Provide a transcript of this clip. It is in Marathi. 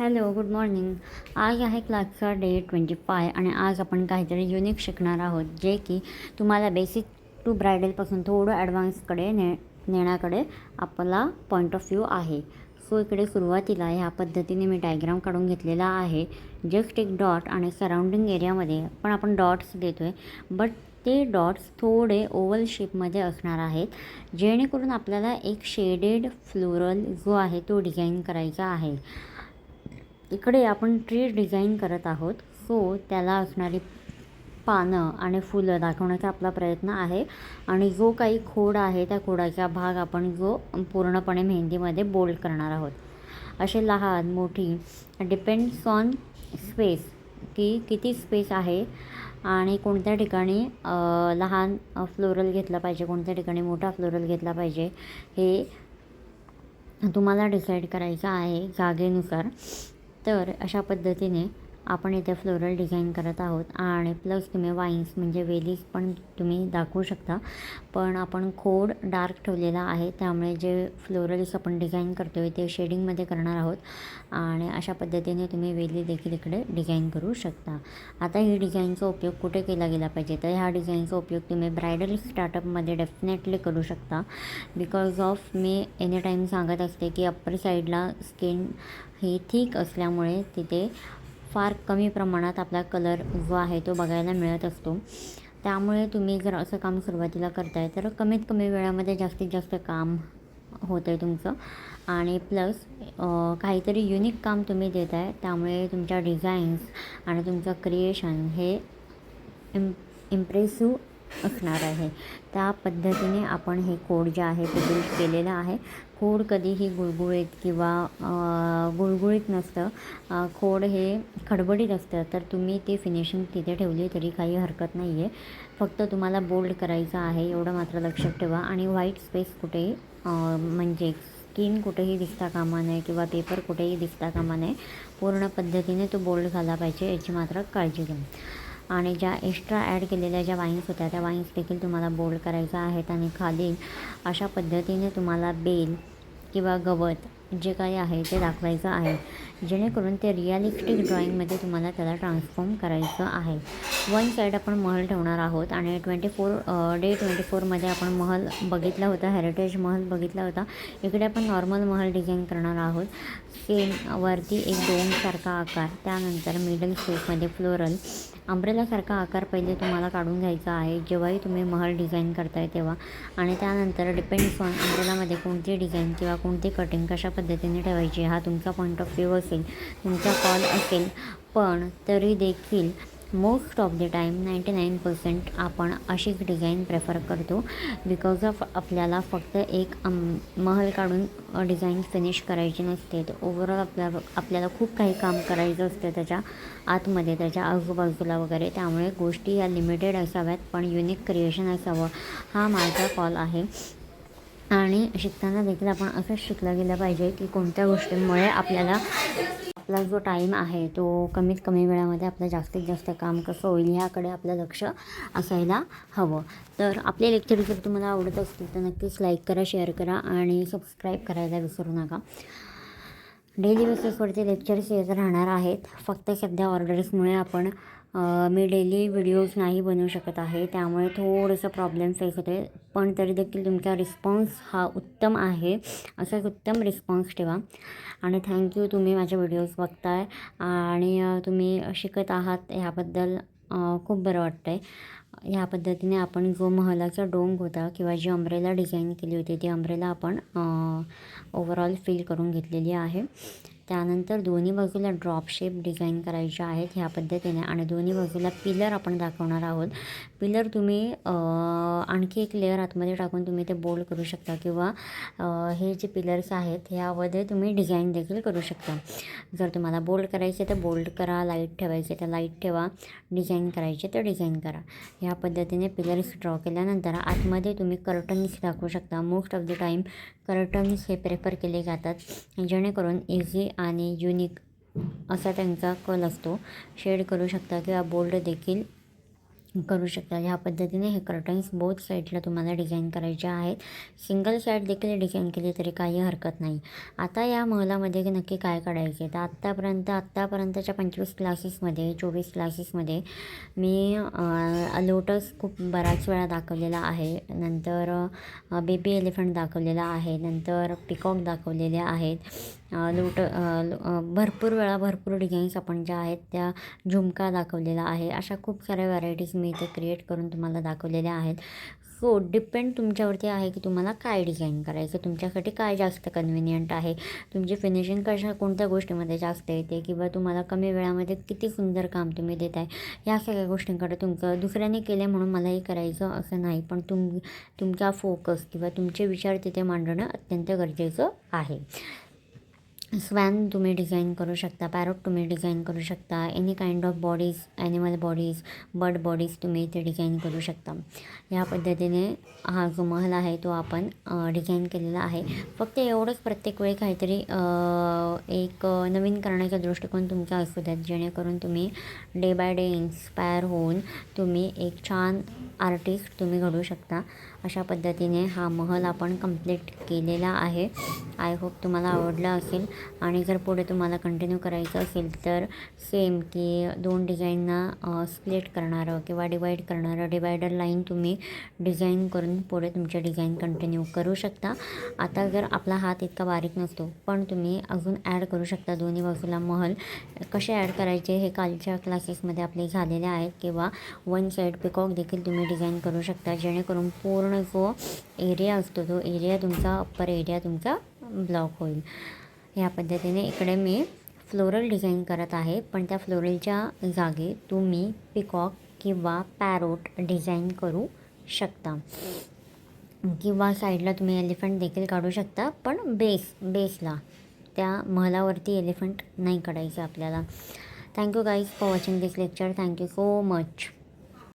Hello, good morning. आज आहे क्लासचा डे 25 आणि आज आपण काहीतरी युनिक शिकणार आहोत, जे की तुम्हाला बेसिक टू ब्रायडलपासून थोडं ॲडव्हान्सकडे नेण्याकडे आपला पॉईंट ऑफ व्ह्यू आहे. सो इकडे सुरुवातीला ह्या पद्धतीने मी डायग्राम काढून घेतलेला आहे. जस्ट एक डॉट आणि सराउंडिंग एरियामध्ये पण आपण डॉट्स देतो आहे, बट ते डॉट्स थोडे ओव्हल शेपमध्ये असणार आहेत, जेणेकरून आपल्याला एक शेडेड फ्लोरल जो आहे तो डिझाईन करायचा आहे. इकडे आपण ट्री डिझाईन करत आहोत, सो त्याला असणारी पानं आणि फुलं दाखवण्याचा आपला प्रयत्न आहे. आणि जो काही खोड आहे त्या खोडाचा भाग आपण जो पूर्णपणे मेहंदीमध्ये बोल्ड करणार आहोत. असे लहान मोठी डिपेंड्स ऑन स्पेस, की किती स्पेस आहे आणि कोणत्या ठिकाणी लहान फ्लोरल घेतला पाहिजे, कोणत्या ठिकाणी मोठा फ्लोरल घेतला पाहिजे, हे तुम्हाला डिसाईड करायचं आहे जागेनुसार. तर अशा पद्धतीने आपण इथे फ्लोरल डिझाईन करत आहोत. आणि प्लस तुम्ही वाईन्स म्हणजे वेलीज पण तुम्ही दाखवू शकता, पण आपण खोड डार्क ठेवलेला आहे, त्यामुळे जे फ्लोरल्स आपण डिझाईन करतो आहे ते शेडिंगमध्ये करणार आहोत. आणि अशा पद्धतीने तुम्ही वेली देखील इकडे डिझाईन करू शकता. आता ही डिझाईनचा उपयोग कुठे केला गेला पाहिजे, तर ह्या डिझाईनचा उपयोग तुम्ही ब्रायडल स्टार्टअपमध्ये डेफिनेटली करू शकता. Because of me any time सांगत असते की अप्पर साईडला स्किन ही थिक असल्यामुळे तिथे फार कमी प्रमाणात आपला कलर जो आहे तो बघायला मिळत असतो. त्यामुळे तुम्ही जर असं काम सुरुवातीला करताय तर कमीत कमी वेळामध्ये जास्तीत जास्त काम होतं आहे तुमचं. आणि प्लस काहीतरी युनिक काम तुम्ही देत आहे, त्यामुळे तुमच्या डिझाईन्स आणि तुमचं क्रिएशन हे इम्प्रेसिव्ह असणार आहे. त्या पद्धतीने आपण हे कोड जे आहे ते बिल्ड केलेलं आहे. खोड कधीही गुळगुळीत किंवा गुळगुळीत नसतं, खोड हे खडबडीत असतं. तर तुम्ही ते फिनिशिंग तिथे ठेवली तरी काही हरकत नाही आहे. फक्त तुम्हाला बोल्ड करायचं आहे एवढं मात्र लक्षात ठेवा. आणि व्हाईट स्पेस कुठेही म्हणजे स्किन कुठेही दिसता कामा नये किंवा पेपर कुठेही दिसता कामा नये. पूर्ण पद्धतीने तो बोल्ड झाला पाहिजे याची मात्र काळजी घ्या. आणि ज्या एक्स्ट्रा ॲड केलेल्या ज्या वाईन्स होत्या त्या वाईन्स देखील तुम्हाला बोल्ड करायच्या आहेत. आणि खाली अशा पद्धतीने तुम्हाला बेल किंवा गवत जे काही आहे ते दाखवायचं आहे, जेणेकरून ते रिअलिस्टिक ड्रॉईंगमध्ये तुम्हाला त्याला ट्रान्सफॉर्म करायचं आहे. वन साईड आपण महल ठेवणार आहोत. आणि डे 24मध्ये आपण महल बघितला होता, हेरिटेज महल बघितला होता. इकडे आपण नॉर्मल महल डिझाईन करणार आहोत. सेम वरती एक डोमसारखा आकार, त्यानंतर मिडल स्पेसमध्ये फ्लोरल अंब्रेलासारखा आकार पहिले तुम्हाला काढून घ्यायचा आहे जेव्हाही तुम्ही महल डिझाईन करताय तेव्हा. आणि त्यानंतर डिपेंड्स ऑन अंब्रेलामध्ये कोणती डिझाईन किंवा कोणती कटिंग कशा पद्धतीने ठेवायची हा तुमचा पॉईंट ऑफ व्ह्यू असेल, तुमचा कॉल असेल. पण तरी देखील मोस्ट ऑफ द टाईम 99% आपण अशीच डिझाईन प्रेफर करतो. बिकॉज ऑफ आपल्याला फक्त एक महल काढून डिझाईन फिनिश करायची नसते, तर ओव्हरऑल आपल्याला खूप काही काम करायचं असतं त्याच्या आतमध्ये, त्याच्या आजूबाजूला वगैरे. त्यामुळे गोष्टी या लिमिटेड असाव्यात, पण युनिक क्रिएशन असावं हा माझा कॉल आहे. आणि शिकताना देखील आपण असंच शिकलं गेलं पाहिजे की कोणत्या गोष्टींमुळे आपला जो टाईम आहे तो कमीत कमी वेळामध्ये आपलं जास्तीत जास्त काम कसं होईल ह्याकडे आपलं लक्ष असायला हवं. तर आपले लेक्चर जर तुम्हाला आवडत असतील तर नक्कीच लाईक करा, शेअर करा आणि सबस्क्राईब करायला विसरू नका. डेली बेसिसवरती लेक्चर्स येत राहणार आहेत. फक्त सध्या ऑर्डर्समुळे मी डेली व्हिडिओज नाही बनवू शकत आहे, त्यामुळे थोडंसं प्रॉब्लेम फेस होते. पण तरी देखील तुमचा रिस्पॉन्स हा उत्तम आहे, असाच उत्तम रिस्पॉन्स ठेवा. आणि थँक्यू, तुम्ही माझे व्हिडिओज बघताय आणि तुम्ही शिकत आहात ह्याबद्दल खूप बरं वाटतं आहे. ह्या पद्धतीने आपण जो महलाचा डोंग होता किंवा जी अंब्रेला डिझाईन केली होती ती अंब्रेला आपण ओव्हरऑल फिल करून घेतलेली आहे. त्यानंतर दोन्ही बाजूला ड्रॉप शेप डिझाईन करायचे आहेत ह्या पद्धतीने. आणि दोन्ही बाजूला पिलर आपण दाखवणार आहोत. पिलर तुम्ही आणखी एक लेअर आतमध्ये टाकून तुम्ही ते बोल्ड करू शकता, किंवा हे जे पिलर्स आहेत ह्यामध्ये तुम्ही डिझाईन देखील करू शकता. जर तुम्हाला बोल्ड करायचे तर बोल्ड करा, लाईट ठेवायचे तर लाईट ठेवा, डिझाईन करायचे तर डिझाईन करा. ह्या पद्धतीने पिलर्स ड्रॉ केल्यानंतर आतमध्ये तुम्ही कर्टन्स दाखवू शकता. Most of the time curtains हे प्रेफर केले जातात, जेणेकरून इझी आणि युनिक असा त्यांचा कल असतो. शेड करू शकता किंवा बोल्ड देखील करू शकता. ह्या पद्धतीने हे कर्टन्स बोथ साईडला तुम्हाला डिझाईन करायचे आहेत. सिंगल साईड देखील डिझाईन केली तरी काही हरकत नाही. आता या महलामध्ये नक्की काय काढायचे, तर आत्तापर्यंतच्या 25 क्लासेसमध्ये 24 क्लासेसमध्ये मी लोटस खूप बऱ्याच वेळा दाखवलेला आहे. नंतर बेबी एलिफंट दाखवलेला आहे. नंतर पिकॉक दाखवलेले आहेत. भरपूर वेळा भरपूर डिझाईन्स आपण ज्या आहेत त्या झुमका दाखवलेला आहे. अशा खूप साऱ्या व्हरायटीज मी इथे क्रिएट करून तुम्हाला दाखवलेल्या आहेत. सो डिपेंड तुमच्यावरती आहे की तुम्हाला काय डिझाईन करायचं, तुमच्यासाठी काय जास्त कन्व्हिनियंट आहे, तुमची फिनिशिंग कोणत्या गोष्टीमध्ये जास्त येते किंवा तुम्हाला कमी वेळामध्ये किती सुंदर काम तुम्ही देत आहे, या सगळ्या गोष्टींकडे तुमचं दुसऱ्याने केले म्हणून मलाही करायचं असं नाही, पण तुमचा फोकस किंवा तुमचे विचार तिथे मांडणं अत्यंत गरजेचं आहे. स्वॅन तुम्ही डिझाईन करू शकता, पॅरोट तुम्ही डिझाईन करू शकता, any kind of bodies, animal bodies, bird bodies तुम्ही इथे डिझाईन करू शकता. ह्या पद्धतीने हा जो महल आहे तो आपण डिझाईन केलेला आहे. फक्त एवढंच प्रत्येक वेळी काहीतरी एक नवीन करण्याचा दृष्टिकोन तुमचा असू द्यात, जेणेकरून तुम्ही डे बाय डे इन्स्पायर होऊन तुम्ही एक छान आर्टिस्ट तुम्ही घडू शकता. अशा पद्धतीने हा महल आपण कंप्लीट केलेला आहे. आय होप तुम्हाला आवडला असेल. आणि जर पुढे तुम्हाला कंटिन्यू करायचं असेल तर सेम की 2 डिझाईनना स्प्लिट करणारं किंवा डिवाईड करणारं डिवायडर लाईन तुम्ही डिझाईन करून पुढे तुमचे डिझाईन कंटिन्यू करू शकता. आता जर आपला हात इतका बारीक नसतो, पण तुम्ही अजून ॲड करू शकता दोन्ही बाजूला महल. कसे ॲड करायचे हे कालच्या क्लासेसमध्ये आपले झालेले आहेत. किंवा वन साईड पिकॉक देखील तुम्ही डिझाईन करू शकता, जेणेकरून पूर्ण जो एरिया असतो तो एरिया तुमचा अप्पर एरिया तुमचा ब्लॉक होईल. ह्या पद्धतीने इकडे मी फ्लोरल डिझाईन करत आहे, पण त्या फ्लोरलच्या जागी तुम्ही पिकॉक किंवा पॅरोट डिझाईन करू शकता. किंवा साईडला तुम्ही एलिफंट देखील काढू शकता, पण बेसला त्या महलावरती एलिफंट नाही काढायचं आपल्याला. Thank you guys for watching this lecture. Thank you so much.